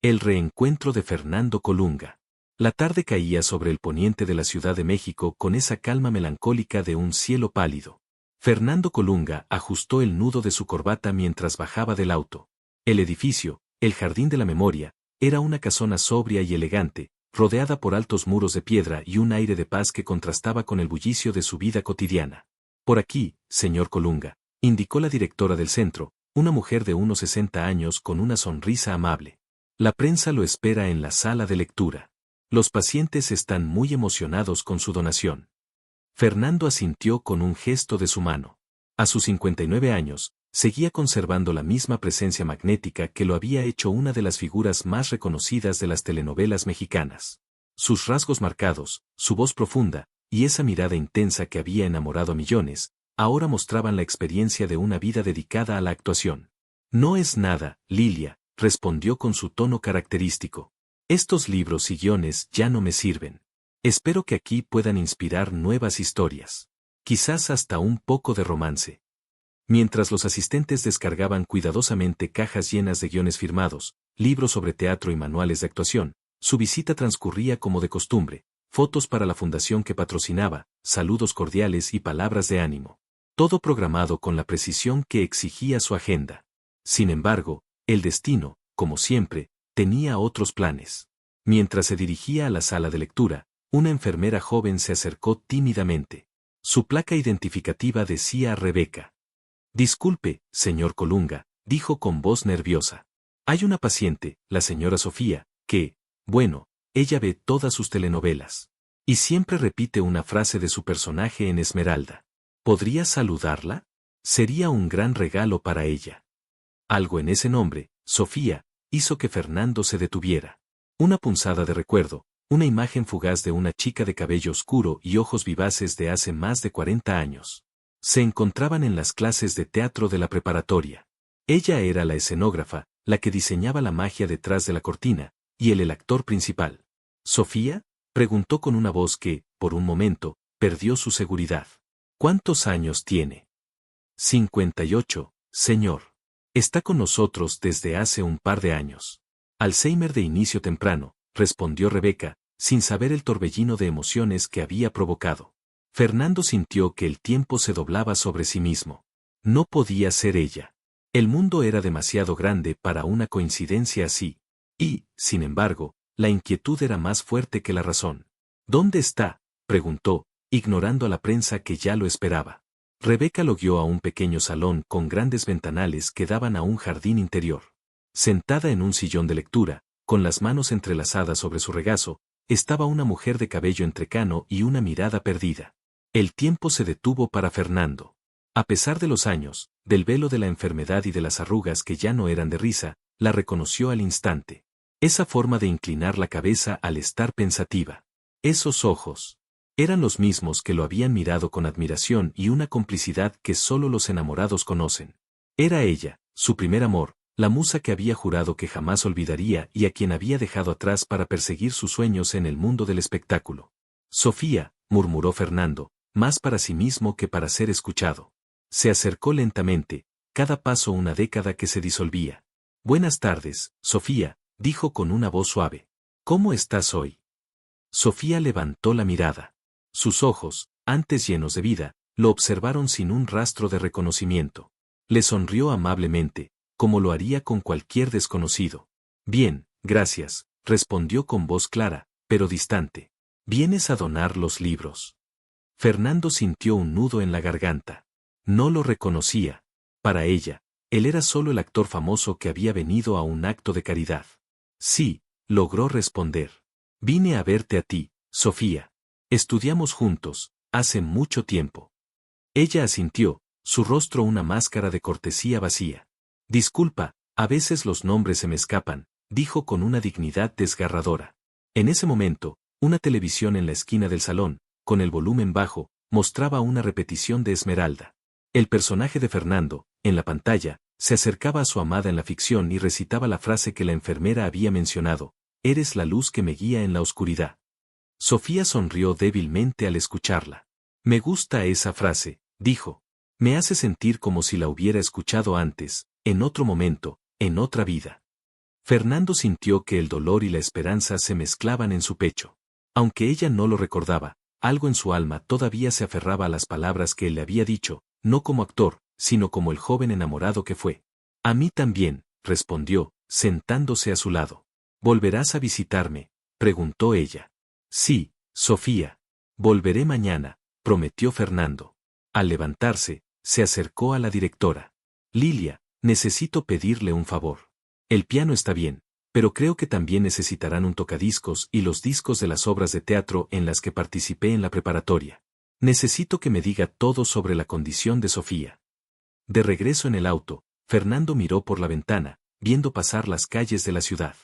El reencuentro de Fernando Colunga. La tarde caía sobre el poniente de la Ciudad de México con esa calma melancólica de un cielo pálido. Fernando Colunga ajustó el nudo de su corbata mientras bajaba del auto. El edificio, el Jardín de la Memoria, era una casona sobria y elegante, rodeada por altos muros de piedra y un aire de paz que contrastaba con el bullicio de su vida cotidiana. Por aquí, señor Colunga, indicó la directora del centro, una mujer de unos 60 años con una sonrisa amable. La prensa lo espera en la sala de lectura. Los pacientes están muy emocionados con su donación. Fernando asintió con un gesto de su mano. A sus 59 años, seguía conservando la misma presencia magnética que lo había hecho una de las figuras más reconocidas de las telenovelas mexicanas. Sus rasgos marcados, su voz profunda, y esa mirada intensa que había enamorado a millones, ahora mostraban la experiencia de una vida dedicada a la actuación. No es nada, Lilia, respondió con su tono característico. Estos libros y guiones ya no me sirven. Espero que aquí puedan inspirar nuevas historias. Quizás hasta un poco de romance. Mientras los asistentes descargaban cuidadosamente cajas llenas de guiones firmados, libros sobre teatro y manuales de actuación, su visita transcurría como de costumbre, fotos para la fundación que patrocinaba, saludos cordiales y palabras de ánimo. Todo programado con la precisión que exigía su agenda. Sin embargo, el destino, como siempre, tenía otros planes. Mientras se dirigía a la sala de lectura, una enfermera joven se acercó tímidamente. Su placa identificativa decía Rebeca. Disculpe, señor Colunga, dijo con voz nerviosa. Hay una paciente, la señora Sofía, que, bueno, ella ve todas sus telenovelas. Y siempre repite una frase de su personaje en Esmeralda. ¿Podría saludarla? Sería un gran regalo para ella. Algo en ese nombre, Sofía, hizo que Fernando se detuviera. Una punzada de recuerdo, una imagen fugaz de una chica de cabello oscuro y ojos vivaces de hace más de 40 años. Se encontraban en las clases de teatro de la preparatoria. Ella era la escenógrafa, la que diseñaba la magia detrás de la cortina, y él el actor principal. ¿Sofía? Preguntó con una voz que, por un momento, perdió su seguridad. ¿Cuántos años tiene? 58, señor. Está con nosotros desde hace un par de años. Alzheimer de inicio temprano, respondió Rebeca, sin saber el torbellino de emociones que había provocado. Fernando sintió que el tiempo se doblaba sobre sí mismo. No podía ser ella. El mundo era demasiado grande para una coincidencia así. Y, sin embargo, la inquietud era más fuerte que la razón. ¿Dónde está?, preguntó, ignorando a la prensa que ya lo esperaba. Rebeca lo guió a un pequeño salón con grandes ventanales que daban a un jardín interior. Sentada en un sillón de lectura, con las manos entrelazadas sobre su regazo, estaba una mujer de cabello entrecano y una mirada perdida. El tiempo se detuvo para Fernando. A pesar de los años, del velo de la enfermedad y de las arrugas que ya no eran de risa, la reconoció al instante. Esa forma de inclinar la cabeza al estar pensativa. Esos ojos. Eran los mismos que lo habían mirado con admiración y una complicidad que solo los enamorados conocen. Era ella, su primer amor, la musa que había jurado que jamás olvidaría y a quien había dejado atrás para perseguir sus sueños en el mundo del espectáculo. Sofía, murmuró Fernando, más para sí mismo que para ser escuchado. Se acercó lentamente, cada paso una década que se disolvía. Buenas tardes, Sofía, dijo con una voz suave. ¿Cómo estás hoy? Sofía levantó la mirada. Sus ojos, antes llenos de vida, lo observaron sin un rastro de reconocimiento. Le sonrió amablemente, como lo haría con cualquier desconocido. Bien, gracias, respondió con voz clara, pero distante. ¿Vienes a donar los libros? Fernando sintió un nudo en la garganta. No lo reconocía. Para ella, él era solo el actor famoso que había venido a un acto de caridad. Sí, logró responder. Vine a verte a ti, Sofía. Estudiamos juntos, hace mucho tiempo. Ella asintió, su rostro una máscara de cortesía vacía. Disculpa, a veces los nombres se me escapan, dijo con una dignidad desgarradora. En ese momento, una televisión en la esquina del salón, con el volumen bajo, mostraba una repetición de Esmeralda. El personaje de Fernando, en la pantalla, se acercaba a su amada en la ficción y recitaba la frase que la enfermera había mencionado: «Eres la luz que me guía en la oscuridad». Sofía sonrió débilmente al escucharla. «Me gusta esa frase», dijo. «Me hace sentir como si la hubiera escuchado antes, en otro momento, en otra vida». Fernando sintió que el dolor y la esperanza se mezclaban en su pecho. Aunque ella no lo recordaba, algo en su alma todavía se aferraba a las palabras que él le había dicho, no como actor, sino como el joven enamorado que fue. A mí también, respondió, sentándose a su lado. ¿Volverás a visitarme?, preguntó ella. Sí, Sofía. Volveré mañana, prometió Fernando. Al levantarse, se acercó a la directora. Lilia, necesito pedirle un favor. El piano está bien, pero creo que también necesitarán un tocadiscos y los discos de las obras de teatro en las que participé en la preparatoria. Necesito que me diga todo sobre la condición de Sofía. De regreso en el auto, Fernando miró por la ventana, viendo pasar las calles de la ciudad.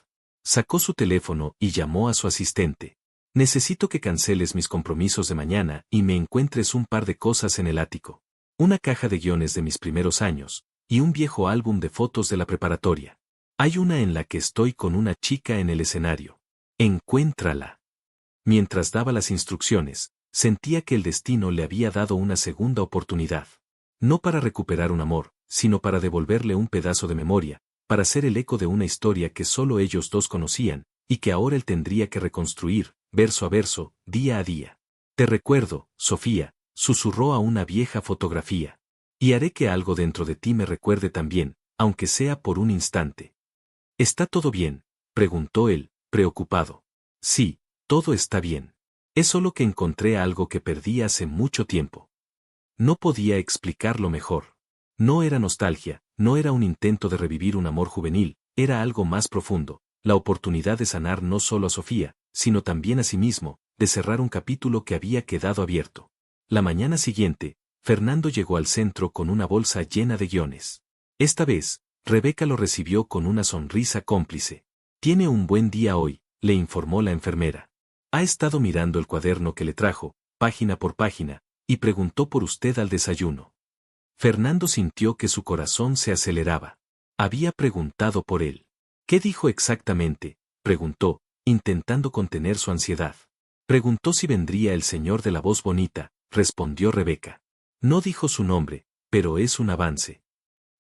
Sacó su teléfono y llamó a su asistente. Necesito que canceles mis compromisos de mañana y me encuentres un par de cosas en el ático. Una caja de guiones de mis primeros años, y un viejo álbum de fotos de la preparatoria. Hay una en la que estoy con una chica en el escenario. Encuéntrala. Mientras daba las instrucciones, sentía que el destino le había dado una segunda oportunidad. No para recuperar un amor, sino para devolverle un pedazo de memoria, para ser el eco de una historia que solo ellos dos conocían, y que ahora él tendría que reconstruir, verso a verso, día a día. Te recuerdo, Sofía, susurró a una vieja fotografía. Y haré que algo dentro de ti me recuerde también, aunque sea por un instante. ¿Está todo bien?, preguntó él, preocupado. Sí, todo está bien. Es solo que encontré algo que perdí hace mucho tiempo. No podía explicarlo mejor. No era nostalgia, no era un intento de revivir un amor juvenil, era algo más profundo, la oportunidad de sanar no solo a Sofía, sino también a sí mismo, de cerrar un capítulo que había quedado abierto. La mañana siguiente, Fernando llegó al centro con una bolsa llena de guiones. Esta vez, Rebeca lo recibió con una sonrisa cómplice. Tiene un buen día hoy, le informó la enfermera. Ha estado mirando el cuaderno que le trajo, página por página, y preguntó por usted al desayuno. Fernando sintió que su corazón se aceleraba. Había preguntado por él. ¿Qué dijo exactamente?, preguntó, intentando contener su ansiedad. Preguntó si vendría el señor de la voz bonita, respondió Rebeca. No dijo su nombre, pero es un avance.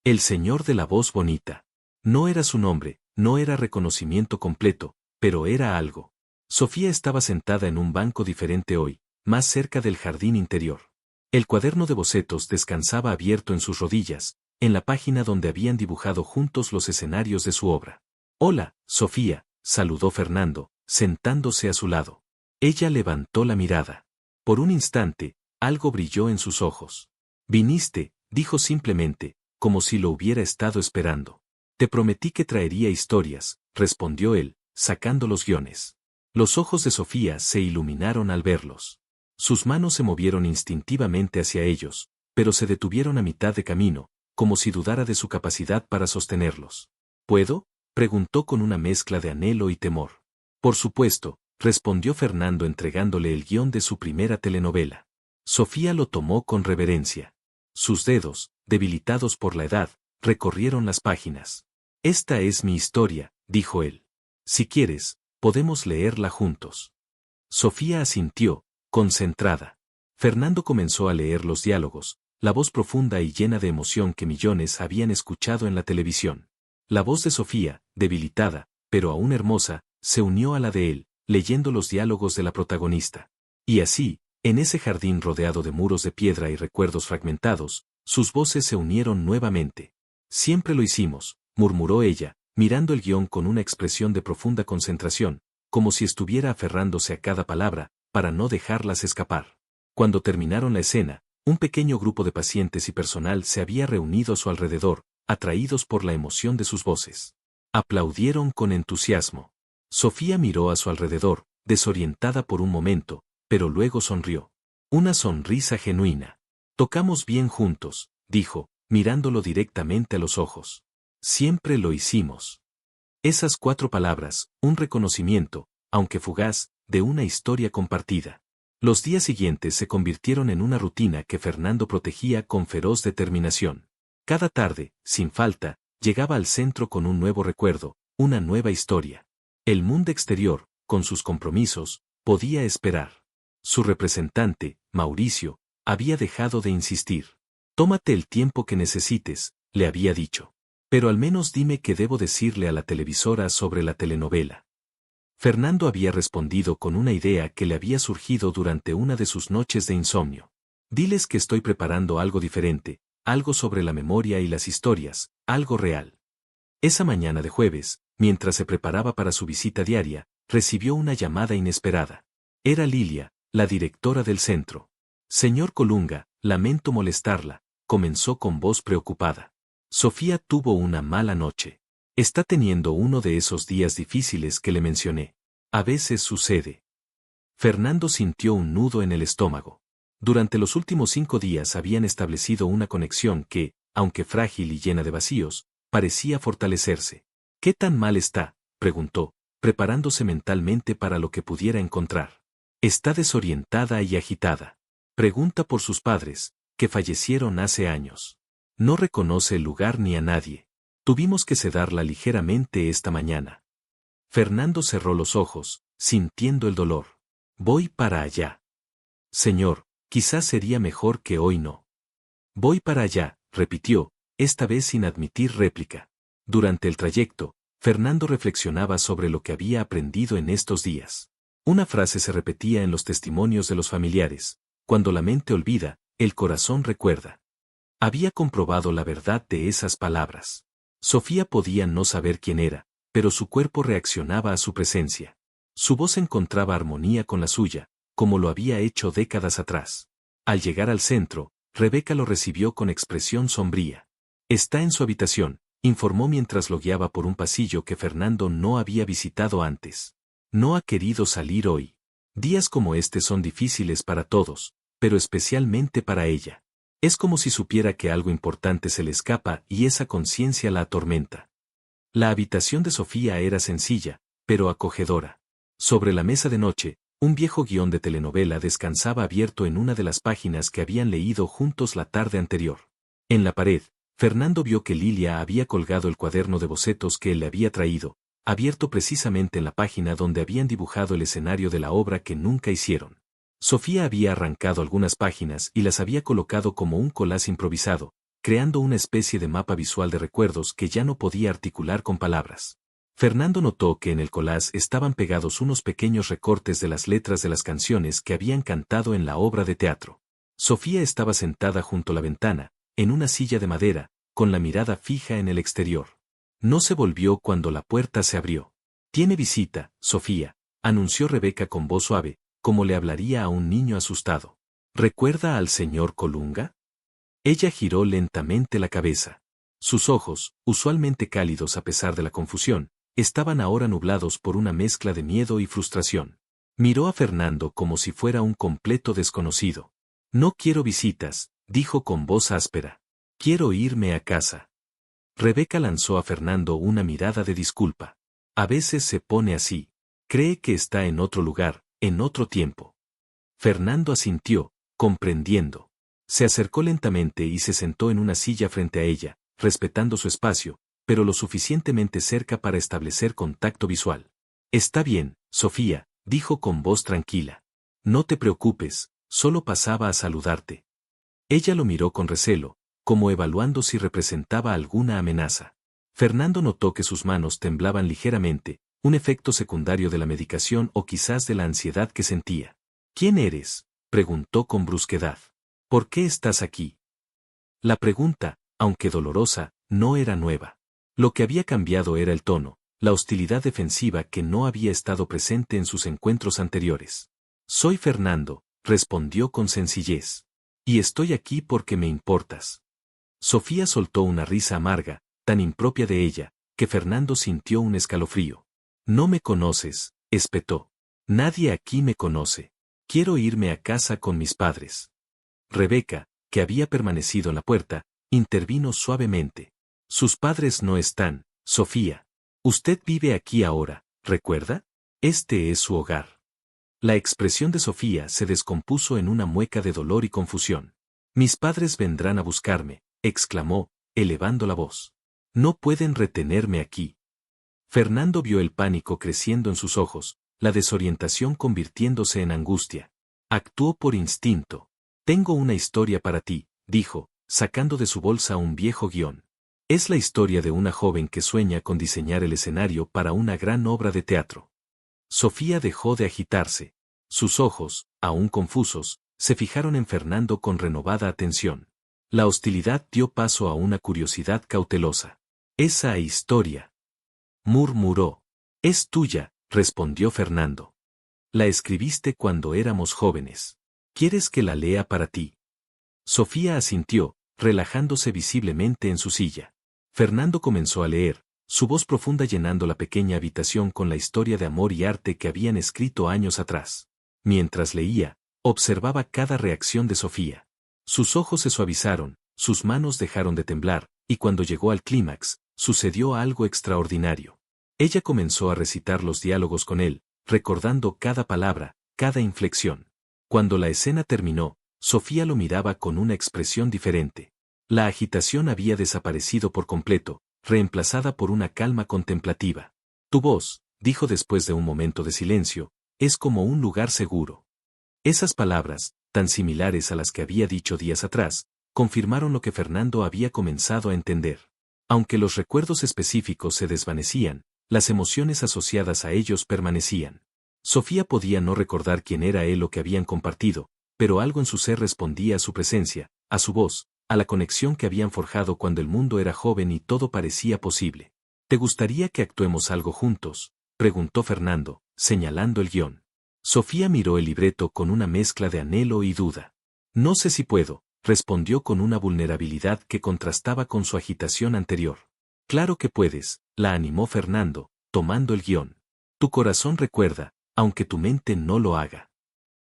El señor de la voz bonita. No era su nombre, no era reconocimiento completo, pero era algo. Sofía estaba sentada en un banco diferente hoy, más cerca del jardín interior. El cuaderno de bocetos descansaba abierto en sus rodillas, en la página donde habían dibujado juntos los escenarios de su obra. Hola, Sofía, saludó Fernando, sentándose a su lado. Ella levantó la mirada. Por un instante, algo brilló en sus ojos. Viniste, dijo simplemente, como si lo hubiera estado esperando. Te prometí que traería historias, respondió él, sacando los guiones. Los ojos de Sofía se iluminaron al verlos. Sus manos se movieron instintivamente hacia ellos, pero se detuvieron a mitad de camino, como si dudara de su capacidad para sostenerlos. ¿Puedo?, preguntó con una mezcla de anhelo y temor. Por supuesto, respondió Fernando entregándole el guión de su primera telenovela. Sofía lo tomó con reverencia. Sus dedos, debilitados por la edad, recorrieron las páginas. Esta es mi historia, dijo él. Si quieres, podemos leerla juntos. Sofía asintió, concentrada. Fernando comenzó a leer los diálogos, la voz profunda y llena de emoción que millones habían escuchado en la televisión. La voz de Sofía, debilitada, pero aún hermosa, se unió a la de él, leyendo los diálogos de la protagonista. Y así, en ese jardín rodeado de muros de piedra y recuerdos fragmentados, sus voces se unieron nuevamente. Siempre lo hicimos, murmuró ella, mirando el guión con una expresión de profunda concentración, como si estuviera aferrándose a cada palabra, para no dejarlas escapar. Cuando terminaron la escena, un pequeño grupo de pacientes y personal se había reunido a su alrededor, atraídos por la emoción de sus voces. Aplaudieron con entusiasmo. Sofía miró a su alrededor, desorientada por un momento, pero luego sonrió. Una sonrisa genuina. Tocamos bien juntos, dijo, mirándolo directamente a los ojos. Siempre lo hicimos. Esas 4 palabras, un reconocimiento, aunque fugaz, de una historia compartida. Los días siguientes se convirtieron en una rutina que Fernando protegía con feroz determinación. Cada tarde, sin falta, llegaba al centro con un nuevo recuerdo, una nueva historia. El mundo exterior, con sus compromisos, podía esperar. Su representante, Mauricio, había dejado de insistir. Tómate el tiempo que necesites, le había dicho. Pero al menos dime qué debo decirle a la televisora sobre la telenovela. Fernando había respondido con una idea que le había surgido durante una de sus noches de insomnio. Diles que estoy preparando algo diferente, algo sobre la memoria y las historias, algo real. Esa mañana de jueves, mientras se preparaba para su visita diaria, recibió una llamada inesperada. Era Lilia, la directora del centro. Señor Colunga, lamento molestarla, comenzó con voz preocupada. Sofía tuvo una mala noche. Está teniendo uno de esos días difíciles que le mencioné. A veces sucede. Fernando sintió un nudo en el estómago. Durante los últimos 5 días habían establecido una conexión que, aunque frágil y llena de vacíos, parecía fortalecerse. ¿Qué tan mal está?, preguntó, preparándose mentalmente para lo que pudiera encontrar. Está desorientada y agitada. Pregunta por sus padres, que fallecieron hace años. No reconoce el lugar ni a nadie. Tuvimos que sedarla ligeramente esta mañana. Fernando cerró los ojos, sintiendo el dolor. Voy para allá. Señor, quizás sería mejor que hoy no. Voy para allá, repitió, esta vez sin admitir réplica. Durante el trayecto, Fernando reflexionaba sobre lo que había aprendido en estos días. Una frase se repetía en los testimonios de los familiares: cuando la mente olvida, el corazón recuerda. Había comprobado la verdad de esas palabras. Sofía podía no saber quién era, pero su cuerpo reaccionaba a su presencia. Su voz encontraba armonía con la suya, como lo había hecho décadas atrás. Al llegar al centro, Rebeca lo recibió con expresión sombría. Está en su habitación, informó mientras lo guiaba por un pasillo que Fernando no había visitado antes. No ha querido salir hoy. Días como este son difíciles para todos, pero especialmente para ella. Es como si supiera que algo importante se le escapa y esa conciencia la atormenta. La habitación de Sofía era sencilla, pero acogedora. Sobre la mesa de noche, un viejo guión de telenovela descansaba abierto en una de las páginas que habían leído juntos la tarde anterior. En la pared, Fernando vio que Lilia había colgado el cuaderno de bocetos que él le había traído, abierto precisamente en la página donde habían dibujado el escenario de la obra que nunca hicieron. Sofía había arrancado algunas páginas y las había colocado como un collage improvisado, creando una especie de mapa visual de recuerdos que ya no podía articular con palabras. Fernando notó que en el collage estaban pegados unos pequeños recortes de las letras de las canciones que habían cantado en la obra de teatro. Sofía estaba sentada junto a la ventana, en una silla de madera, con la mirada fija en el exterior. No se volvió cuando la puerta se abrió. «Tiene visita, Sofía», anunció Rebeca con voz suave, como le hablaría a un niño asustado. «¿Recuerda al señor Colunga?». Ella giró lentamente la cabeza. Sus ojos, usualmente cálidos a pesar de la confusión, estaban ahora nublados por una mezcla de miedo y frustración. Miró a Fernando como si fuera un completo desconocido. «No quiero visitas», dijo con voz áspera. «Quiero irme a casa». Rebeca lanzó a Fernando una mirada de disculpa. A veces se pone así. Cree que está en otro lugar, en otro tiempo. Fernando asintió, comprendiendo. Se acercó lentamente y se sentó en una silla frente a ella, respetando su espacio, pero lo suficientemente cerca para establecer contacto visual. «Está bien, Sofía», dijo con voz tranquila. «No te preocupes, solo pasaba a saludarte». Ella lo miró con recelo, como evaluando si representaba alguna amenaza. Fernando notó que sus manos temblaban ligeramente, un efecto secundario de la medicación o quizás de la ansiedad que sentía. «¿Quién eres?», preguntó con brusquedad. «¿Por qué estás aquí?». La pregunta, aunque dolorosa, no era nueva. Lo que había cambiado era el tono, la hostilidad defensiva que no había estado presente en sus encuentros anteriores. «Soy Fernando», respondió con sencillez. «Y estoy aquí porque me importas». Sofía soltó una risa amarga, tan impropia de ella, que Fernando sintió un escalofrío. «No me conoces», espetó. «Nadie aquí me conoce. Quiero irme a casa con mis padres». Rebeca, que había permanecido en la puerta, intervino suavemente. «Sus padres no están, Sofía. Usted vive aquí ahora, ¿recuerda? Este es su hogar». La expresión de Sofía se descompuso en una mueca de dolor y confusión. «Mis padres vendrán a buscarme», exclamó, elevando la voz. «No pueden retenerme aquí». Fernando vio el pánico creciendo en sus ojos, la desorientación convirtiéndose en angustia. Actuó por instinto. «Tengo una historia para ti», dijo, sacando de su bolsa un viejo guión. Es la historia de una joven que sueña con diseñar el escenario para una gran obra de teatro. Sofía dejó de agitarse. Sus ojos, aún confusos, se fijaron en Fernando con renovada atención. La hostilidad dio paso a una curiosidad cautelosa. Esa historia, murmuró. Es tuya, respondió Fernando. La escribiste cuando éramos jóvenes. ¿Quieres que la lea para ti? Sofía asintió, relajándose visiblemente en su silla. Fernando comenzó a leer, su voz profunda llenando la pequeña habitación con la historia de amor y arte que habían escrito años atrás. Mientras leía, observaba cada reacción de Sofía. Sus ojos se suavizaron, sus manos dejaron de temblar, y cuando llegó al clímax, sucedió algo extraordinario. Ella comenzó a recitar los diálogos con él, recordando cada palabra, cada inflexión. Cuando la escena terminó, Sofía lo miraba con una expresión diferente. La agitación había desaparecido por completo, reemplazada por una calma contemplativa. Tu voz, dijo después de un momento de silencio, es como un lugar seguro. Esas palabras, tan similares a las que había dicho días atrás, confirmaron lo que Fernando había comenzado a entender. Aunque los recuerdos específicos se desvanecían, las emociones asociadas a ellos permanecían. Sofía podía no recordar quién era él o que habían compartido, pero algo en su ser respondía a su presencia, a su voz, a la conexión que habían forjado cuando el mundo era joven y todo parecía posible. ¿Te gustaría que actuemos algo juntos?, preguntó Fernando, señalando el guión. Sofía miró el libreto con una mezcla de anhelo y duda. No sé si puedo, respondió con una vulnerabilidad que contrastaba con su agitación anterior. Claro que puedes, la animó Fernando, tomando el guión. Tu corazón recuerda, aunque tu mente no lo haga.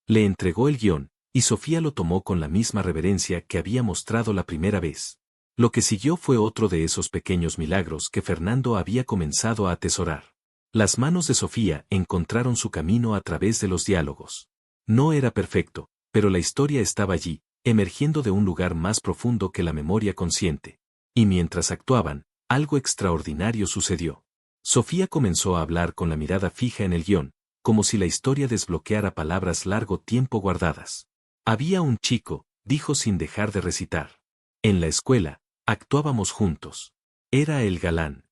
Le entregó el guión, y Sofía lo tomó con la misma reverencia que había mostrado la primera vez. Lo que siguió fue otro de esos pequeños milagros que Fernando había comenzado a atesorar. Las manos de Sofía encontraron su camino a través de los diálogos. No era perfecto, pero la historia estaba allí, emergiendo de un lugar más profundo que la memoria consciente. Y mientras actuaban, algo extraordinario sucedió. Sofía comenzó a hablar con la mirada fija en el guión, como si la historia desbloqueara palabras largo tiempo guardadas. Había un chico, dijo sin dejar de recitar. En la escuela, actuábamos juntos. Era el galán.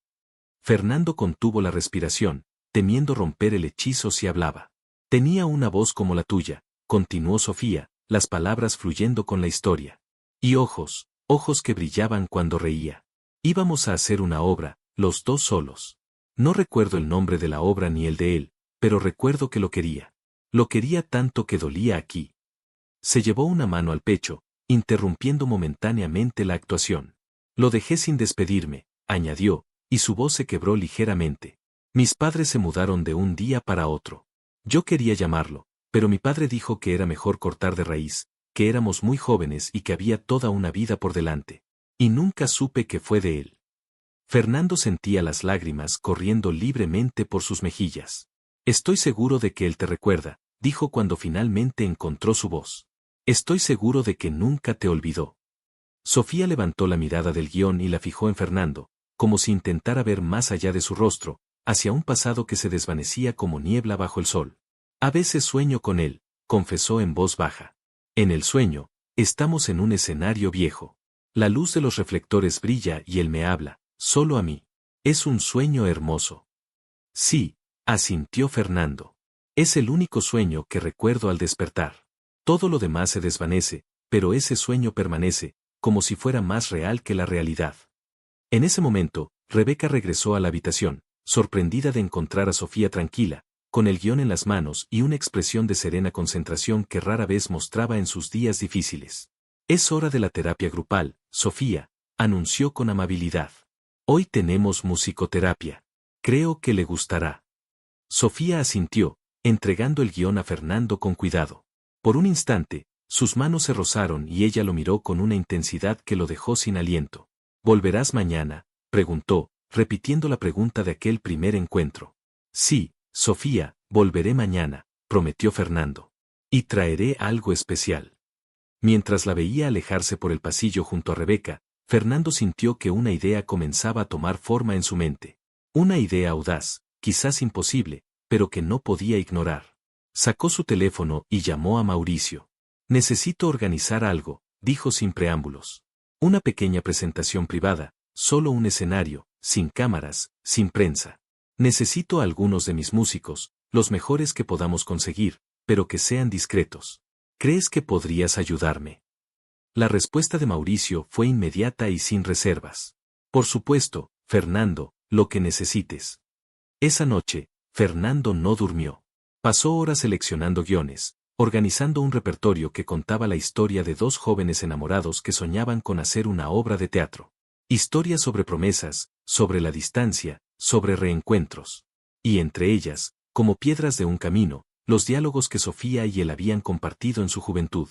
Fernando contuvo la respiración, temiendo romper el hechizo si hablaba. Tenía una voz como la tuya, continuó Sofía, las palabras fluyendo con la historia. Y ojos, ojos que brillaban cuando reía. Íbamos a hacer una obra, los dos solos. No recuerdo el nombre de la obra ni el de él, pero recuerdo que lo quería. Lo quería tanto que dolía aquí. Se llevó una mano al pecho, interrumpiendo momentáneamente la actuación. Lo dejé sin despedirme, añadió, y su voz se quebró ligeramente. Mis padres se mudaron de un día para otro. Yo quería llamarlo, pero mi padre dijo que era mejor cortar de raíz, que éramos muy jóvenes y que había toda una vida por delante. Y nunca supe qué fue de él. Fernando sentía las lágrimas corriendo libremente por sus mejillas. Estoy seguro de que él te recuerda, dijo cuando finalmente encontró su voz. Estoy seguro de que nunca te olvidó. Sofía levantó la mirada del guión y la fijó en Fernando, como si intentara ver más allá de su rostro, hacia un pasado que se desvanecía como niebla bajo el sol. A veces sueño con él, confesó en voz baja. En el sueño, estamos en un escenario viejo. La luz de los reflectores brilla y él me habla, solo a mí. Es un sueño hermoso. Sí, asintió Fernando. Es el único sueño que recuerdo al despertar. Todo lo demás se desvanece, pero ese sueño permanece, como si fuera más real que la realidad. En ese momento, Rebeca regresó a la habitación, sorprendida de encontrar a Sofía tranquila, con el guión en las manos y una expresión de serena concentración que rara vez mostraba en sus días difíciles. Es hora de la terapia grupal, Sofía, anunció con amabilidad. Hoy tenemos musicoterapia. Creo que le gustará. Sofía asintió, entregando el guión a Fernando con cuidado. Por un instante, sus manos se rozaron y ella lo miró con una intensidad que lo dejó sin aliento. ¿Volverás mañana?, preguntó, repitiendo la pregunta de aquel primer encuentro. Sí, Sofía, volveré mañana, prometió Fernando. Y traeré algo especial. Mientras la veía alejarse por el pasillo junto a Rebeca, Fernando sintió que una idea comenzaba a tomar forma en su mente. Una idea audaz, quizás imposible, pero que no podía ignorar. Sacó su teléfono y llamó a Mauricio. Necesito organizar algo, dijo sin preámbulos. Una pequeña presentación privada, solo un escenario, sin cámaras, sin prensa. Necesito a algunos de mis músicos, los mejores que podamos conseguir, pero que sean discretos. ¿Crees que podrías ayudarme? La respuesta de Mauricio fue inmediata y sin reservas. Por supuesto, Fernando, lo que necesites. Esa noche, Fernando no durmió. Pasó horas seleccionando guiones, organizando un repertorio que contaba la historia de dos jóvenes enamorados que soñaban con hacer una obra de teatro. Historias sobre promesas, sobre la distancia, sobre reencuentros. Y entre ellas, como piedras de un camino, los diálogos que Sofía y él habían compartido en su juventud.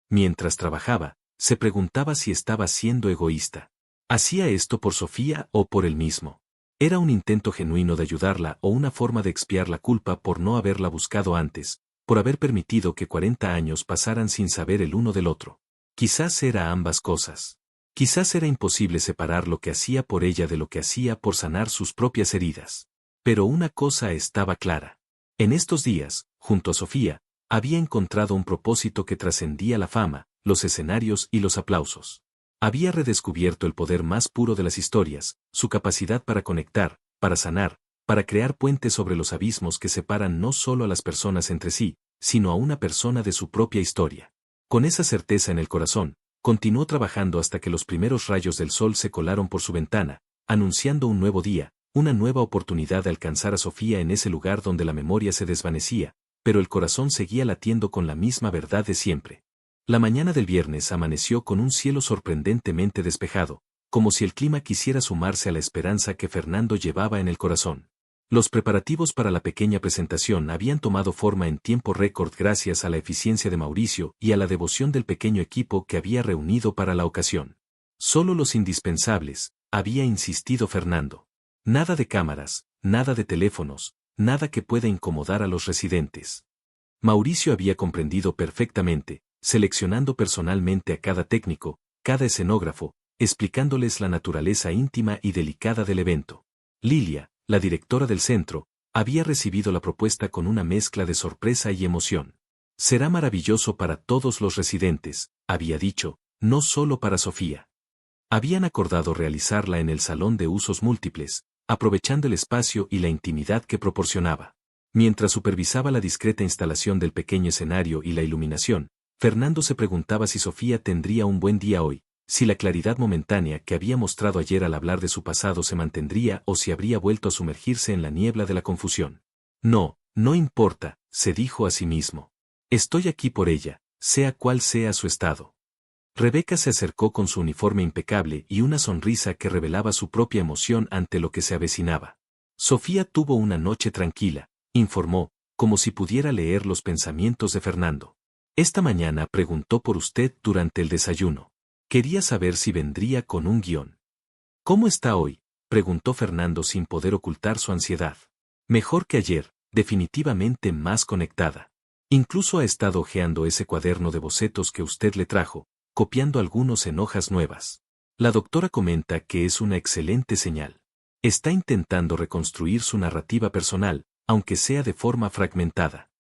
Mientras trabajaba, se preguntaba si estaba siendo egoísta. ¿Hacía esto por Sofía o por él mismo? ¿Era un intento genuino de ayudarla o una forma de expiar la culpa por no haberla buscado antes, por haber permitido que 40 años pasaran sin saber el uno del otro? Quizás era ambas cosas. Quizás era imposible separar lo que hacía por ella de lo que hacía por sanar sus propias heridas. Pero una cosa estaba clara. En estos días, junto a Sofía, había encontrado un propósito que trascendía la fama, los escenarios y los aplausos. Había redescubierto el poder más puro de las historias, su capacidad para conectar, para sanar, para crear puentes sobre los abismos que separan no solo a las personas entre sí, sino a una persona de su propia historia. Con esa certeza en el corazón, continuó trabajando hasta que los primeros rayos del sol se colaron por su ventana, anunciando un nuevo día, una nueva oportunidad de alcanzar a Sofía en ese lugar donde la memoria se desvanecía, pero el corazón seguía latiendo con la misma verdad de siempre. La mañana del viernes amaneció con un cielo sorprendentemente despejado, como si el clima quisiera sumarse a la esperanza que Fernando llevaba en el corazón. Los preparativos para la pequeña presentación habían tomado forma en tiempo récord gracias a la eficiencia de Mauricio y a la devoción del pequeño equipo que había reunido para la ocasión. Solo los indispensables, había insistido Fernando. Nada de cámaras, nada de teléfonos, nada que pueda incomodar a los residentes. Mauricio había comprendido perfectamente, seleccionando personalmente a cada técnico, cada escenógrafo, explicándoles la naturaleza íntima y delicada del evento. Lilia, la directora del centro, había recibido la propuesta con una mezcla de sorpresa y emoción. Será maravilloso para todos los residentes, había dicho, no solo para Sofía. Habían acordado realizarla en el salón de usos múltiples, aprovechando el espacio y la intimidad que proporcionaba. Mientras supervisaba la discreta instalación del pequeño escenario y la iluminación, Fernando se preguntaba si Sofía tendría un buen día hoy, si la claridad momentánea que había mostrado ayer al hablar de su pasado se mantendría o si habría vuelto a sumergirse en la niebla de la confusión. No, no importa, se dijo a sí mismo. Estoy aquí por ella, sea cual sea su estado. Rebeca se acercó con su uniforme impecable y una sonrisa que revelaba su propia emoción ante lo que se avecinaba. Sofía tuvo una noche tranquila, informó, como si pudiera leer los pensamientos de Fernando. Esta mañana preguntó por usted durante el desayuno. Quería saber si vendría con un guión. ¿Cómo está hoy?, preguntó Fernando sin poder ocultar su ansiedad. Mejor que ayer, definitivamente más conectada. Incluso ha estado hojeando ese cuaderno de bocetos que usted le trajo, copiando algunos en hojas nuevas. La doctora comenta que es una excelente señal. Está intentando reconstruir su narrativa personal, aunque sea de forma fragmentada.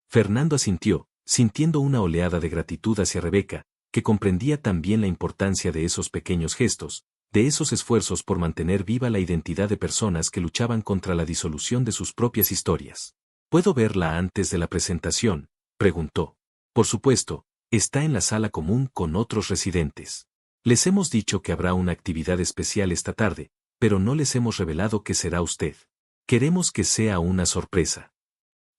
Fernando asintió, sintiendo una oleada de gratitud hacia Rebeca, que comprendía también la importancia de esos pequeños gestos, de esos esfuerzos por mantener viva la identidad de personas que luchaban contra la disolución de sus propias historias. ¿Puedo verla antes de la presentación?, preguntó. Por supuesto, está en la sala común con otros residentes. Les hemos dicho que habrá una actividad especial esta tarde, pero no les hemos revelado que será usted. Queremos que sea una sorpresa.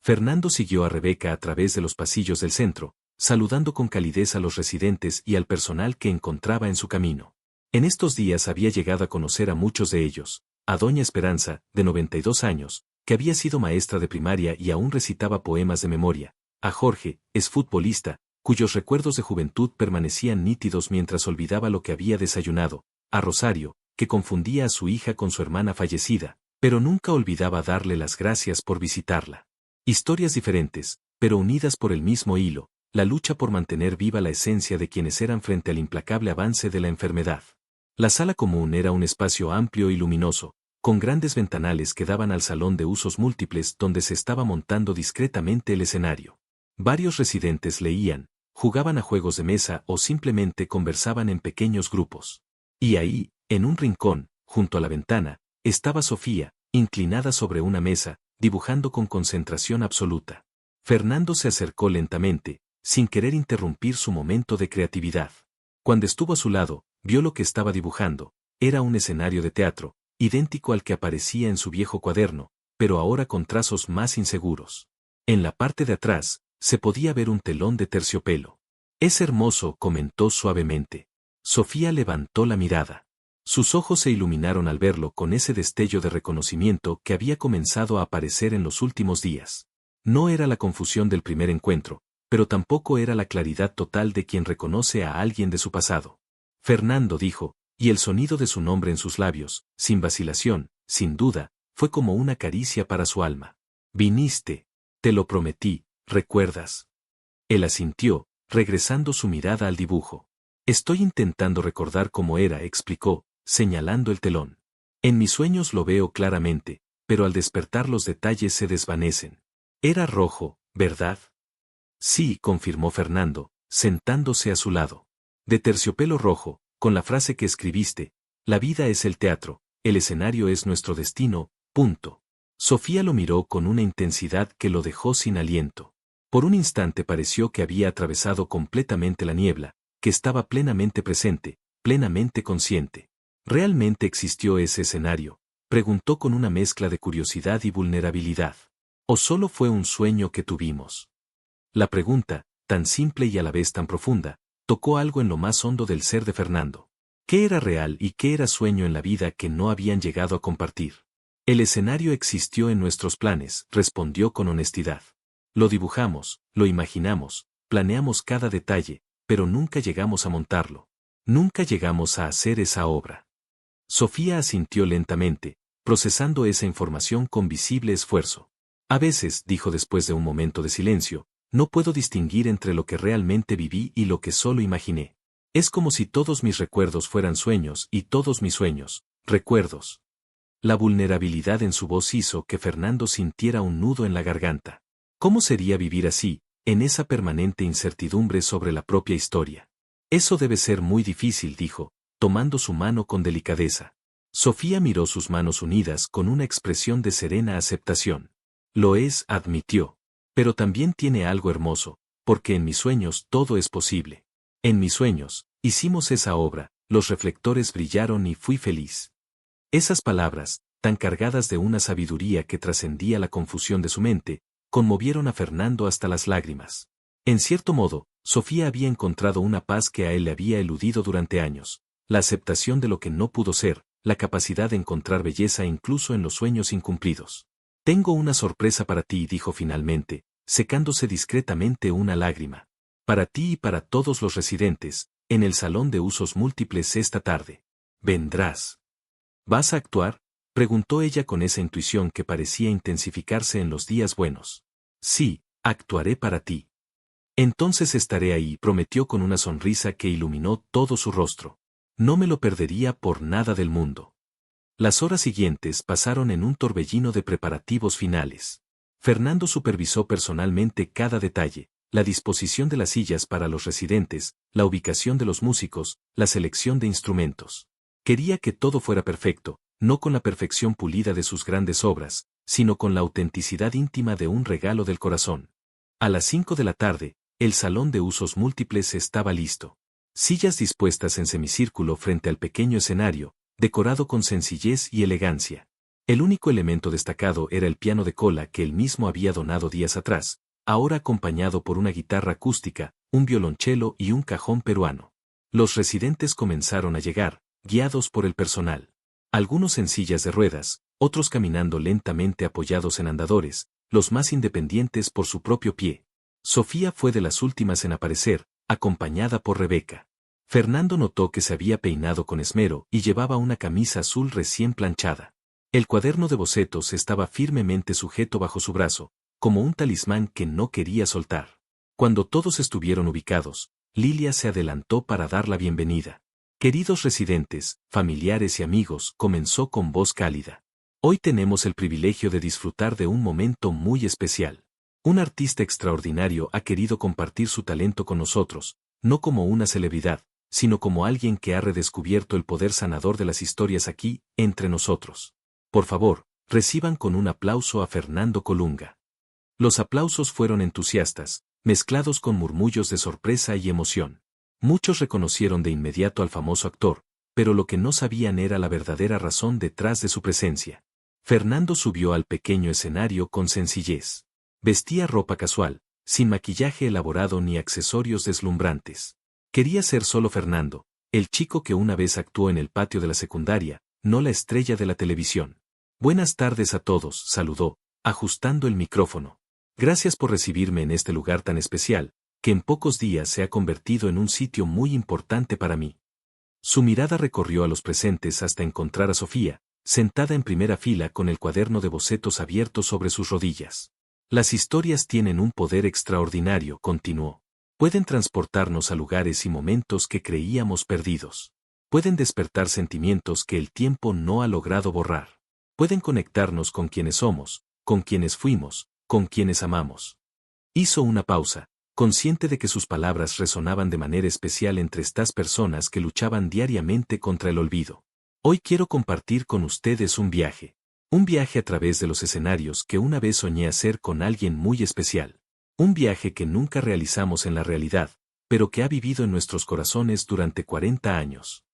Fernando siguió a Rebeca a través de los pasillos del centro, saludando con calidez a los residentes y al personal que encontraba en su camino. En estos días había llegado a conocer a muchos de ellos, a doña Esperanza, de 92 años, que había sido maestra de primaria y aún recitaba poemas de memoria, a Jorge, exfutbolista, cuyos recuerdos de juventud permanecían nítidos mientras olvidaba lo que había desayunado, a Rosario, que confundía a su hija con su hermana fallecida, pero nunca olvidaba darle las gracias por visitarla. Historias diferentes, pero unidas por el mismo hilo, la lucha por mantener viva la esencia de quienes eran frente al implacable avance de la enfermedad. La sala común era un espacio amplio y luminoso, con grandes ventanales que daban al salón de usos múltiples donde se estaba montando discretamente el escenario. Varios residentes leían, jugaban a juegos de mesa o simplemente conversaban en pequeños grupos. Y ahí, en un rincón, junto a la ventana, estaba Sofía, inclinada sobre una mesa, dibujando con concentración absoluta. Fernando se acercó lentamente, sin querer interrumpir su momento de creatividad. Cuando estuvo a su lado, vio lo que estaba dibujando. Era un escenario de teatro, idéntico al que aparecía en su viejo cuaderno, pero ahora con trazos más inseguros. En la parte de atrás, se podía ver un telón de terciopelo. «Es hermoso», comentó suavemente. Sofía levantó la mirada. Sus ojos se iluminaron al verlo con ese destello de reconocimiento que había comenzado a aparecer en los últimos días. No era la confusión del primer encuentro, pero tampoco era la claridad total de quien reconoce a alguien de su pasado. Fernando dijo, y el sonido de su nombre en sus labios, sin vacilación, sin duda, fue como una caricia para su alma. «Viniste. Te lo prometí, ¿recuerdas?». Él asintió, regresando su mirada al dibujo. «Estoy intentando recordar cómo era», explicó, señalando el telón. «En mis sueños lo veo claramente, pero al despertar los detalles se desvanecen. Era rojo, ¿verdad?». «Sí», confirmó Fernando, sentándose a su lado. «De terciopelo rojo, con la frase que escribiste, la vida es el teatro, el escenario es nuestro destino, punto». Sofía lo miró con una intensidad que lo dejó sin aliento. Por un instante pareció que había atravesado completamente la niebla, que estaba plenamente presente, plenamente consciente. ¿Realmente existió ese escenario?, preguntó con una mezcla de curiosidad y vulnerabilidad. ¿O solo fue un sueño que tuvimos? La pregunta, tan simple y a la vez tan profunda, tocó algo en lo más hondo del ser de Fernando. ¿Qué era real y qué era sueño en la vida que no habían llegado a compartir? «El escenario existió en nuestros planes», respondió con honestidad. «Lo dibujamos, lo imaginamos, planeamos cada detalle, pero nunca llegamos a montarlo. Nunca llegamos a hacer esa obra». Sofía asintió lentamente, procesando esa información con visible esfuerzo. «A veces», dijo después de un momento de silencio, «no puedo distinguir entre lo que realmente viví y lo que solo imaginé. Es como si todos mis recuerdos fueran sueños y todos mis sueños, recuerdos». La vulnerabilidad en su voz hizo que Fernando sintiera un nudo en la garganta. ¿Cómo sería vivir así, en esa permanente incertidumbre sobre la propia historia? «Eso debe ser muy difícil», dijo, tomando su mano con delicadeza. Sofía miró sus manos unidas con una expresión de serena aceptación. «Lo es», admitió. «Pero también tiene algo hermoso, porque en mis sueños todo es posible. En mis sueños, hicimos esa obra, los reflectores brillaron y fui feliz». Esas palabras, tan cargadas de una sabiduría que trascendía la confusión de su mente, conmovieron a Fernando hasta las lágrimas. En cierto modo, Sofía había encontrado una paz que a él le había eludido durante años, la aceptación de lo que no pudo ser, la capacidad de encontrar belleza incluso en los sueños incumplidos. «Tengo una sorpresa para ti», dijo finalmente, secándose discretamente una lágrima. «Para ti y para todos los residentes, en el salón de usos múltiples esta tarde. ¿Vendrás? ¿Vas a actuar?», preguntó ella con esa intuición que parecía intensificarse en los días buenos. «Sí, actuaré para ti». «Entonces estaré ahí», prometió con una sonrisa que iluminó todo su rostro. No me lo perdería por nada del mundo. Las horas siguientes pasaron en un torbellino de preparativos finales. Fernando supervisó personalmente cada detalle, la disposición de las sillas para los residentes, la ubicación de los músicos, la selección de instrumentos. Quería que todo fuera perfecto, no con la perfección pulida de sus grandes obras, sino con la autenticidad íntima de un regalo del corazón. A las 5 de la tarde, el salón de usos múltiples estaba listo. Sillas dispuestas en semicírculo frente al pequeño escenario, decorado con sencillez y elegancia. El único elemento destacado era el piano de cola que él mismo había donado días atrás, ahora acompañado por una guitarra acústica, un violonchelo y un cajón peruano. Los residentes comenzaron a llegar, guiados por el personal. Algunos en sillas de ruedas, otros caminando lentamente apoyados en andadores, los más independientes por su propio pie. Sofía fue de las últimas en aparecer, acompañada por Rebeca. Fernando notó que se había peinado con esmero y llevaba una camisa azul recién planchada. El cuaderno de bocetos estaba firmemente sujeto bajo su brazo, como un talismán que no quería soltar. Cuando todos estuvieron ubicados, Lilia se adelantó para dar la bienvenida. «Queridos residentes, familiares y amigos», comenzó con voz cálida. «Hoy tenemos el privilegio de disfrutar de un momento muy especial. Un artista extraordinario ha querido compartir su talento con nosotros, no como una celebridad, sino como alguien que ha redescubierto el poder sanador de las historias aquí, entre nosotros. Por favor, reciban con un aplauso a Fernando Colunga. Los aplausos fueron entusiastas, mezclados con murmullos de sorpresa y emoción. Muchos reconocieron de inmediato al famoso actor, pero lo que no sabían era la verdadera razón detrás de su presencia. Fernando subió al pequeño escenario con sencillez. Vestía ropa casual, sin maquillaje elaborado ni accesorios deslumbrantes. Quería ser solo Fernando, el chico que una vez actuó en el patio de la secundaria, no la estrella de la televisión. Buenas tardes a todos, saludó, ajustando el micrófono. Gracias por recibirme en este lugar tan especial, que en pocos días se ha convertido en un sitio muy importante para mí. Su mirada recorrió a los presentes hasta encontrar a Sofía, sentada en primera fila con el cuaderno de bocetos abierto sobre sus rodillas. Las historias tienen un poder extraordinario, continuó. Pueden transportarnos a lugares y momentos que creíamos perdidos. Pueden despertar sentimientos que el tiempo no ha logrado borrar. Pueden conectarnos con quienes somos, con quienes fuimos, con quienes amamos. Hizo una pausa, consciente de que sus palabras resonaban de manera especial entre estas personas que luchaban diariamente contra el olvido. Hoy quiero compartir con ustedes un viaje a través de los escenarios que una vez soñé hacer con alguien muy especial. Un viaje que nunca realizamos en la realidad, pero que ha vivido en nuestros corazones durante 40 años.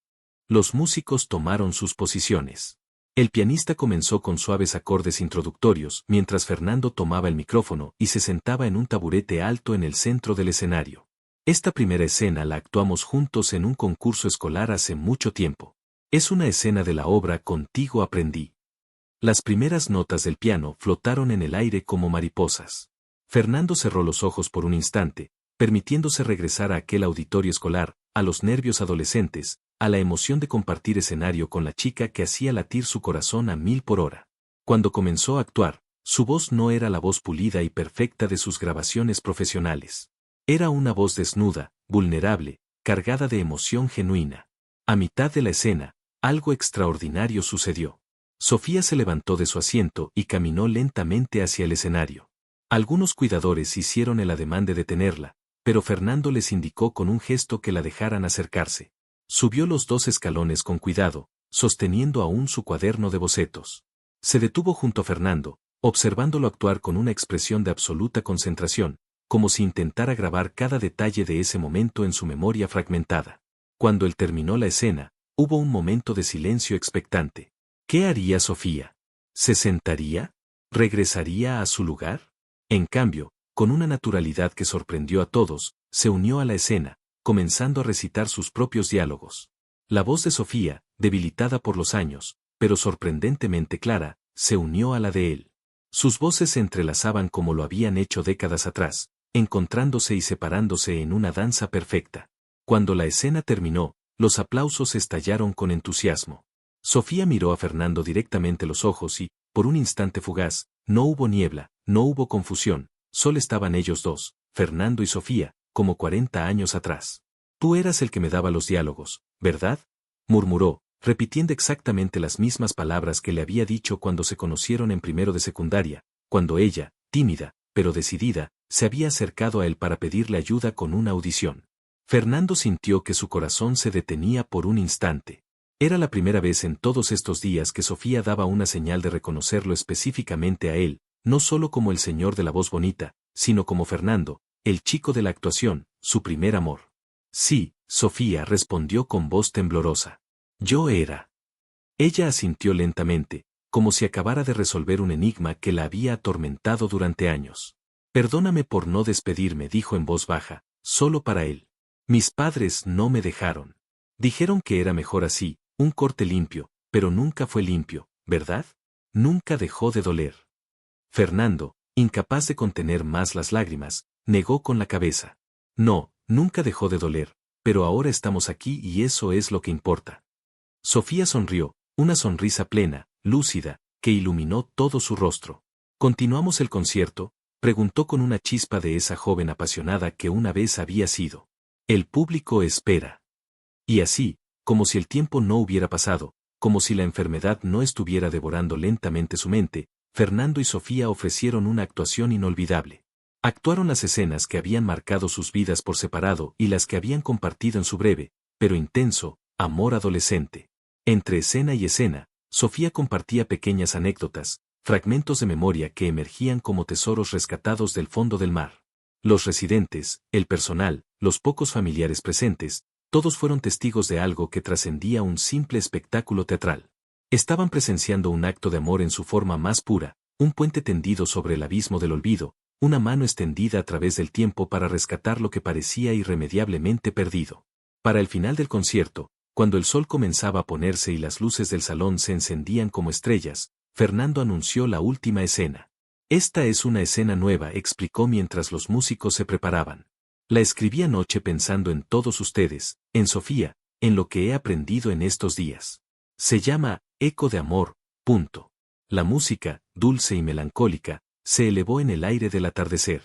Los músicos tomaron sus posiciones. El pianista comenzó con suaves acordes introductorios mientras Fernando tomaba el micrófono y se sentaba en un taburete alto en el centro del escenario. Esta primera escena la actuamos juntos en un concurso escolar hace mucho tiempo. Es una escena de la obra Contigo aprendí. Las primeras notas del piano flotaron en el aire como mariposas. Fernando cerró los ojos por un instante, permitiéndose regresar a aquel auditorio escolar, a los nervios adolescentes, a la emoción de compartir escenario con la chica que hacía latir su corazón a 1000 por hora. Cuando comenzó a actuar, su voz no era la voz pulida y perfecta de sus grabaciones profesionales. Era una voz desnuda, vulnerable, cargada de emoción genuina. A mitad de la escena, algo extraordinario sucedió. Sofía se levantó de su asiento y caminó lentamente hacia el escenario. Algunos cuidadores hicieron el ademán de detenerla, pero Fernando les indicó con un gesto que la dejaran acercarse. Subió los 2 escalones con cuidado, sosteniendo aún su cuaderno de bocetos. Se detuvo junto a Fernando, observándolo actuar con una expresión de absoluta concentración, como si intentara grabar cada detalle de ese momento en su memoria fragmentada. Cuando él terminó la escena, hubo un momento de silencio expectante. ¿Qué haría Sofía? ¿Se sentaría? ¿Regresaría a su lugar? En cambio, con una naturalidad que sorprendió a todos, se unió a la escena, comenzando a recitar sus propios diálogos. La voz de Sofía, debilitada por los años, pero sorprendentemente clara, se unió a la de él. Sus voces se entrelazaban como lo habían hecho décadas atrás, encontrándose y separándose en una danza perfecta. Cuando la escena terminó, los aplausos estallaron con entusiasmo. Sofía miró a Fernando directamente los ojos y, por un instante fugaz, no hubo niebla, no hubo confusión, solo estaban ellos dos, Fernando y Sofía, como 40 años atrás. Tú eras el que me daba los diálogos, ¿verdad? Murmuró, repitiendo exactamente las mismas palabras que le había dicho cuando se conocieron en primero de secundaria, cuando ella, tímida, pero decidida, se había acercado a él para pedirle ayuda con una audición. Fernando sintió que su corazón se detenía por un instante. Era la primera vez en todos estos días que Sofía daba una señal de reconocerlo específicamente a él, no solo como el señor de la voz bonita, sino como Fernando, el chico de la actuación, su primer amor. Sí, Sofía respondió con voz temblorosa. Yo era. Ella asintió lentamente, como si acabara de resolver un enigma que la había atormentado durante años. Perdóname por no despedirme, dijo en voz baja, solo para él. Mis padres no me dejaron. Dijeron que era mejor así, un corte limpio, pero nunca fue limpio, ¿verdad? Nunca dejó de doler. Fernando, incapaz de contener más las lágrimas, negó con la cabeza. No, nunca dejó de doler, pero ahora estamos aquí y eso es lo que importa. Sofía sonrió, una sonrisa plena, lúcida, que iluminó todo su rostro. ¿Continuamos el concierto?, preguntó con una chispa de esa joven apasionada que una vez había sido. El público espera. Y así, como si el tiempo no hubiera pasado, como si la enfermedad no estuviera devorando lentamente su mente, Fernando y Sofía ofrecieron una actuación inolvidable. Actuaron las escenas que habían marcado sus vidas por separado y las que habían compartido en su breve, pero intenso, amor adolescente. Entre escena y escena, Sofía compartía pequeñas anécdotas, fragmentos de memoria que emergían como tesoros rescatados del fondo del mar. Los residentes, el personal, los pocos familiares presentes, todos fueron testigos de algo que trascendía un simple espectáculo teatral. Estaban presenciando un acto de amor en su forma más pura, un puente tendido sobre el abismo del olvido, una mano extendida a través del tiempo para rescatar lo que parecía irremediablemente perdido. Para el final del concierto, cuando el sol comenzaba a ponerse y las luces del salón se encendían como estrellas, Fernando anunció la última escena. Esta es una escena nueva, explicó mientras los músicos se preparaban. La escribí anoche pensando en todos ustedes, en Sofía, en lo que he aprendido en estos días. Se llama Eco de Amor. Punto. La música, dulce y melancólica, se elevó en el aire del atardecer.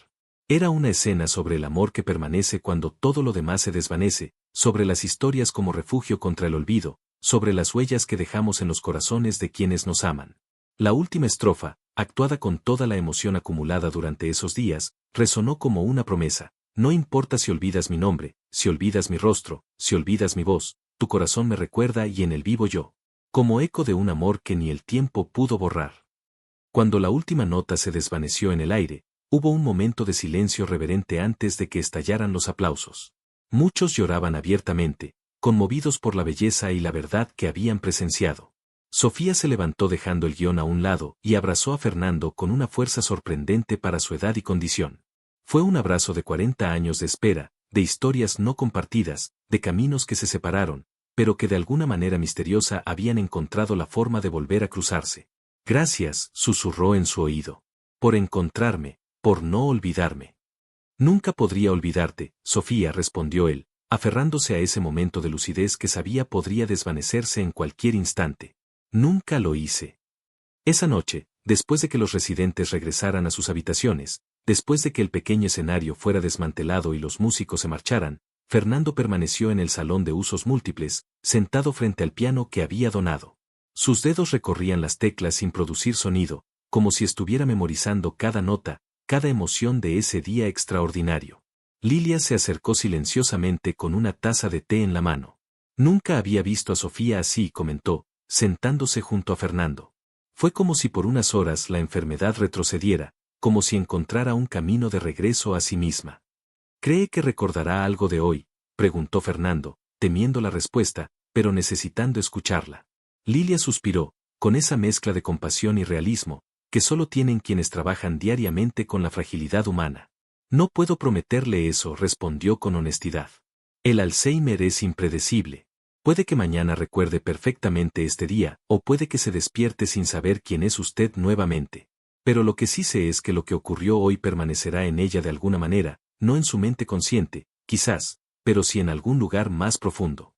Era una escena sobre el amor que permanece cuando todo lo demás se desvanece, sobre las historias como refugio contra el olvido, sobre las huellas que dejamos en los corazones de quienes nos aman. La última estrofa, actuada con toda la emoción acumulada durante esos días, resonó como una promesa. No importa si olvidas mi nombre, si olvidas mi rostro, si olvidas mi voz, tu corazón me recuerda y en él vivo yo. Como eco de un amor que ni el tiempo pudo borrar. Cuando la última nota se desvaneció en el aire, hubo un momento de silencio reverente antes de que estallaran los aplausos. Muchos lloraban abiertamente, conmovidos por la belleza y la verdad que habían presenciado. Sofía se levantó dejando el guión a un lado y abrazó a Fernando con una fuerza sorprendente para su edad y condición. Fue un abrazo de 40 años de espera, de historias no compartidas, de caminos que se separaron, pero que de alguna manera misteriosa habían encontrado la forma de volver a cruzarse. Gracias, susurró en su oído. Por encontrarme, por no olvidarme. Nunca podría olvidarte, Sofía, respondió él, aferrándose a ese momento de lucidez que sabía podría desvanecerse en cualquier instante. Nunca lo hice. Esa noche, después de que los residentes regresaran a sus habitaciones, después de que el pequeño escenario fuera desmantelado y los músicos se marcharan, Fernando permaneció en el salón de usos múltiples, sentado frente al piano que había donado. Sus dedos recorrían las teclas sin producir sonido, como si estuviera memorizando cada nota, cada emoción de ese día extraordinario. Lilia se acercó silenciosamente con una taza de té en la mano. Nunca había visto a Sofía así, comentó, sentándose junto a Fernando. Fue como si por unas horas la enfermedad retrocediera, como si encontrara un camino de regreso a sí misma. ¿Cree que recordará algo de hoy?, preguntó Fernando, temiendo la respuesta, pero necesitando escucharla. Lilia suspiró, con esa mezcla de compasión y realismo, que solo tienen quienes trabajan diariamente con la fragilidad humana. No puedo prometerle eso, respondió con honestidad. El Alzheimer es impredecible. Puede que mañana recuerde perfectamente este día, o puede que se despierte sin saber quién es usted nuevamente. Pero lo que sí sé es que lo que ocurrió hoy permanecerá en ella de alguna manera, no en su mente consciente, quizás, pero sí en algún lugar más profundo.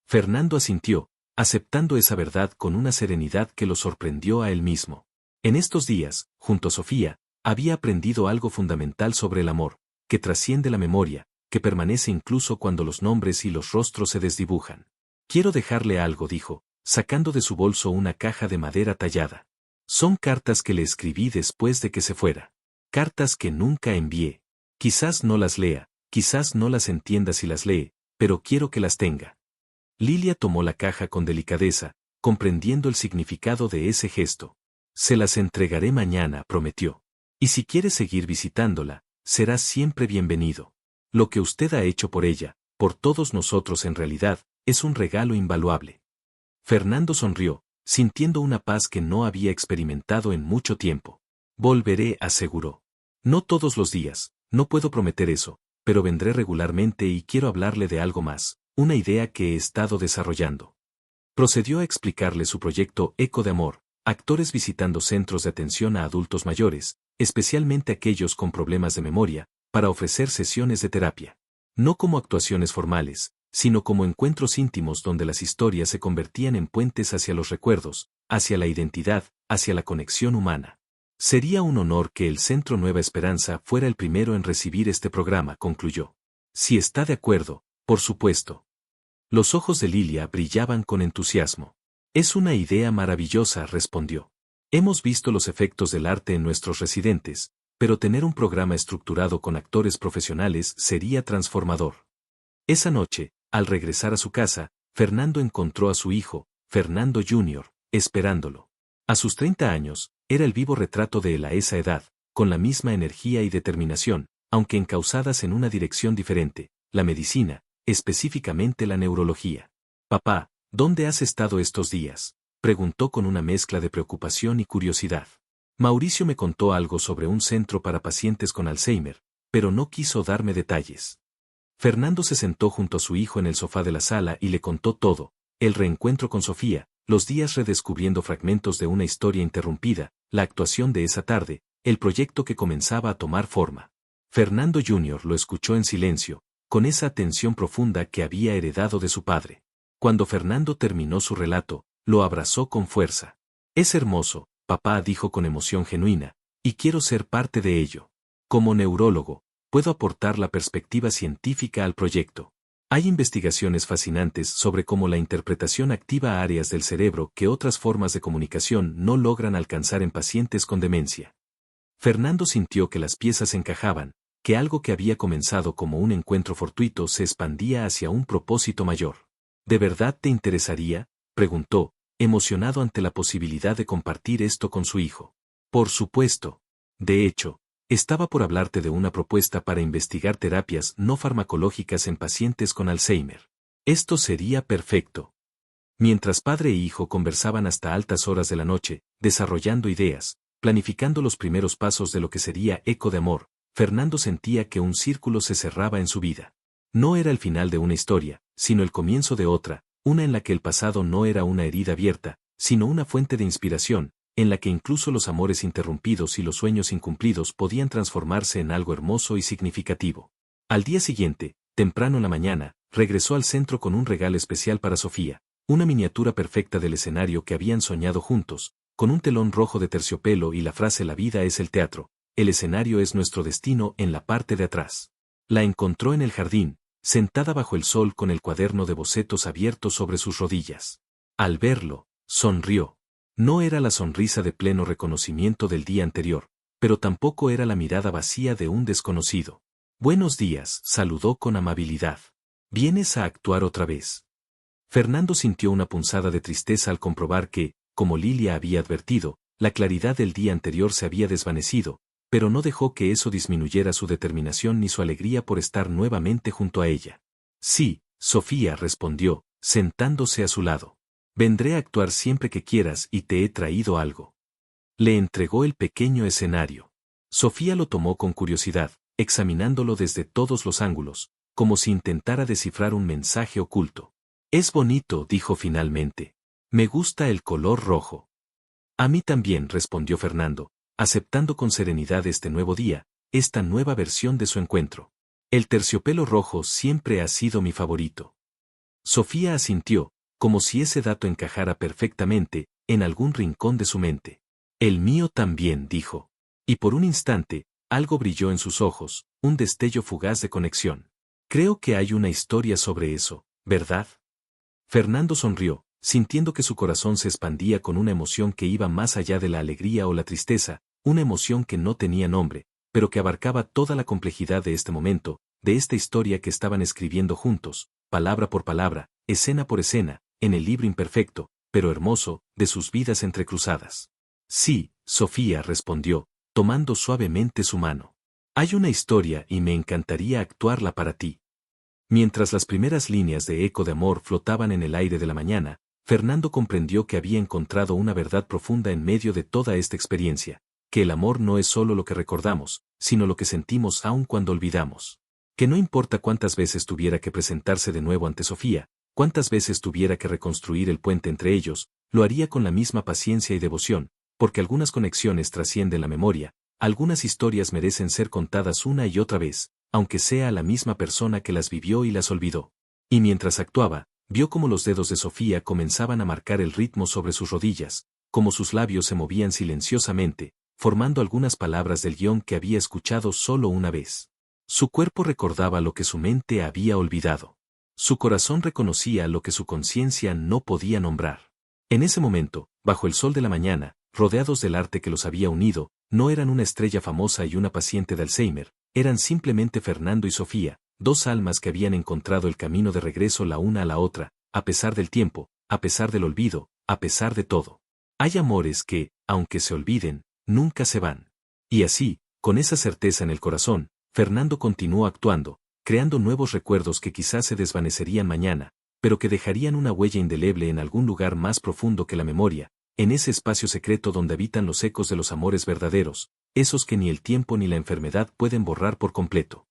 Fernando asintió, aceptando esa verdad con una serenidad que lo sorprendió a él mismo. En estos días, junto a Sofía, había aprendido algo fundamental sobre el amor, que trasciende la memoria, que permanece incluso cuando los nombres y los rostros se desdibujan. Quiero dejarle algo, dijo, sacando de su bolso una caja de madera tallada. Son cartas que le escribí después de que se fuera. Cartas que nunca envié. Quizás no las lea, quizás no las entienda si las lee, pero quiero que las tenga. Lilia tomó la caja con delicadeza, comprendiendo el significado de ese gesto. Se las entregaré mañana, prometió. Y si quiere seguir visitándola, será siempre bienvenido. Lo que usted ha hecho por ella, por todos nosotros en realidad, es un regalo invaluable. Fernando sonrió, sintiendo una paz que no había experimentado en mucho tiempo. Volveré, aseguró. No todos los días, no puedo prometer eso, pero vendré regularmente y quiero hablarle de algo más, una idea que he estado desarrollando. Procedió a explicarle su proyecto Eco de Amor, actores visitando centros de atención a adultos mayores, especialmente aquellos con problemas de memoria, para ofrecer sesiones de terapia. No como actuaciones formales, sino como encuentros íntimos donde las historias se convertían en puentes hacia los recuerdos, hacia la identidad, hacia la conexión humana. Sería un honor que el Centro Nueva Esperanza fuera el primero en recibir este programa, concluyó. Si está de acuerdo, por supuesto. Los ojos de Lilia brillaban con entusiasmo. Es una idea maravillosa, respondió. Hemos visto los efectos del arte en nuestros residentes, pero tener un programa estructurado con actores profesionales sería transformador. Esa noche, Al regresar a su casa, Fernando encontró a su hijo, Fernando Jr., esperándolo. A sus 30 años, era el vivo retrato de él a esa edad, con la misma energía y determinación, aunque encauzadas en una dirección diferente, la medicina, específicamente la neurología. «Papá, ¿dónde has estado estos días?», preguntó con una mezcla de preocupación y curiosidad. Mauricio me contó algo sobre un centro para pacientes con Alzheimer, pero no quiso darme detalles. Fernando se sentó junto a su hijo en el sofá de la sala y le contó todo: el reencuentro con Sofía, los días redescubriendo fragmentos de una historia interrumpida, la actuación de esa tarde, el proyecto que comenzaba a tomar forma. Fernando Jr. lo escuchó en silencio, con esa atención profunda que había heredado de su padre. Cuando Fernando terminó su relato, lo abrazó con fuerza. «Es hermoso», papá dijo con emoción genuina, «y quiero ser parte de ello. Como neurólogo, puedo aportar la perspectiva científica al proyecto. Hay investigaciones fascinantes sobre cómo la interpretación activa áreas del cerebro que otras formas de comunicación no logran alcanzar en pacientes con demencia». Fernando sintió que las piezas encajaban, que algo que había comenzado como un encuentro fortuito se expandía hacia un propósito mayor. «¿De verdad te interesaría?», preguntó, emocionado ante la posibilidad de compartir esto con su hijo. «Por supuesto. De hecho, estaba por hablarte de una propuesta para investigar terapias no farmacológicas en pacientes con Alzheimer. Esto sería perfecto». Mientras padre e hijo conversaban hasta altas horas de la noche, desarrollando ideas, planificando los primeros pasos de lo que sería Eco de Amor, Fernando sentía que un círculo se cerraba en su vida. No era el final de una historia, sino el comienzo de otra, una en la que el pasado no era una herida abierta, sino una fuente de inspiración, en la que incluso los amores interrumpidos y los sueños incumplidos podían transformarse en algo hermoso y significativo. Al día siguiente, temprano en la mañana, regresó al centro con un regalo especial para Sofía, una miniatura perfecta del escenario que habían soñado juntos, con un telón rojo de terciopelo y la frase «La vida es el teatro, el escenario es nuestro destino» en la parte de atrás. La encontró en el jardín, sentada bajo el sol con el cuaderno de bocetos abierto sobre sus rodillas. Al verlo, sonrió. No era la sonrisa de pleno reconocimiento del día anterior, pero tampoco era la mirada vacía de un desconocido. «Buenos días», saludó con amabilidad. «¿Vienes a actuar otra vez?». Fernando sintió una punzada de tristeza al comprobar que, como Lilia había advertido, la claridad del día anterior se había desvanecido, pero no dejó que eso disminuyera su determinación ni su alegría por estar nuevamente junto a ella. «Sí», Sofía respondió, sentándose a su lado. «Vendré a actuar siempre que quieras y te he traído algo». Le entregó el pequeño escenario. Sofía lo tomó con curiosidad, examinándolo desde todos los ángulos, como si intentara descifrar un mensaje oculto. «Es bonito», dijo finalmente. «Me gusta el color rojo». «A mí también», respondió Fernando, aceptando con serenidad este nuevo día, esta nueva versión de su encuentro. «El terciopelo rojo siempre ha sido mi favorito». Sofía asintió, como si ese dato encajara perfectamente, en algún rincón de su mente. «El mío también», dijo. Y por un instante, algo brilló en sus ojos, un destello fugaz de conexión. «Creo que hay una historia sobre eso, ¿verdad?». Fernando sonrió, sintiendo que su corazón se expandía con una emoción que iba más allá de la alegría o la tristeza, una emoción que no tenía nombre, pero que abarcaba toda la complejidad de este momento, de esta historia que estaban escribiendo juntos, palabra por palabra, escena por escena, en el libro imperfecto, pero hermoso, de sus vidas entrecruzadas. «Sí», Sofía respondió, tomando suavemente su mano. «Hay una historia y me encantaría actuarla para ti». Mientras las primeras líneas de Eco de Amor flotaban en el aire de la mañana, Fernando comprendió que había encontrado una verdad profunda en medio de toda esta experiencia, que el amor no es solo lo que recordamos, sino lo que sentimos aun cuando olvidamos. Que no importa cuántas veces tuviera que presentarse de nuevo ante Sofía, cuántas veces tuviera que reconstruir el puente entre ellos, lo haría con la misma paciencia y devoción, porque algunas conexiones trascienden la memoria, algunas historias merecen ser contadas una y otra vez, aunque sea la misma persona que las vivió y las olvidó. Y mientras actuaba, vio cómo los dedos de Sofía comenzaban a marcar el ritmo sobre sus rodillas, cómo sus labios se movían silenciosamente, formando algunas palabras del guión que había escuchado solo una vez. Su cuerpo recordaba lo que su mente había olvidado. Su corazón reconocía lo que su conciencia no podía nombrar. En ese momento, bajo el sol de la mañana, rodeados del arte que los había unido, no eran una estrella famosa y una paciente de Alzheimer, eran simplemente Fernando y Sofía, dos almas que habían encontrado el camino de regreso la una a la otra, a pesar del tiempo, a pesar del olvido, a pesar de todo. Hay amores que, aunque se olviden, nunca se van. Y así, con esa certeza en el corazón, Fernando continuó actuando, creando nuevos recuerdos que quizás se desvanecerían mañana, pero que dejarían una huella indeleble en algún lugar más profundo que la memoria, en ese espacio secreto donde habitan los ecos de los amores verdaderos, esos que ni el tiempo ni la enfermedad pueden borrar por completo.